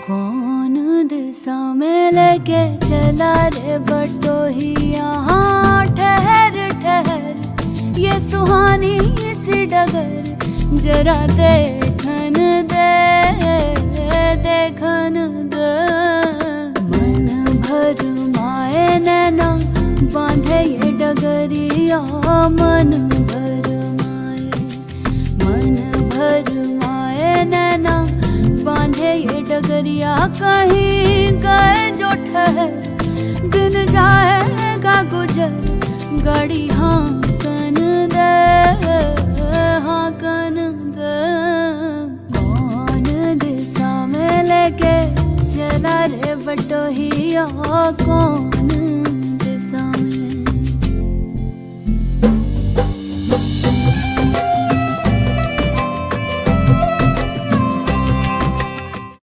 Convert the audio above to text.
कौन दिशा में लेके चला रे बटोहिया। हाँ ठहर ठहर ये सुहानी सी डगर जरा देखन दे देखन दे। मन भर माए नैना बांधे ये डगरिया। मन भर माए नैना बांधे ये डगरिया। कहीं गए जो ठहर दिन जाएगा गुजर गाड़ी हाँकन दे हाँकन दे। कौन दिशा में लेके चला रे बटोहिया। कौन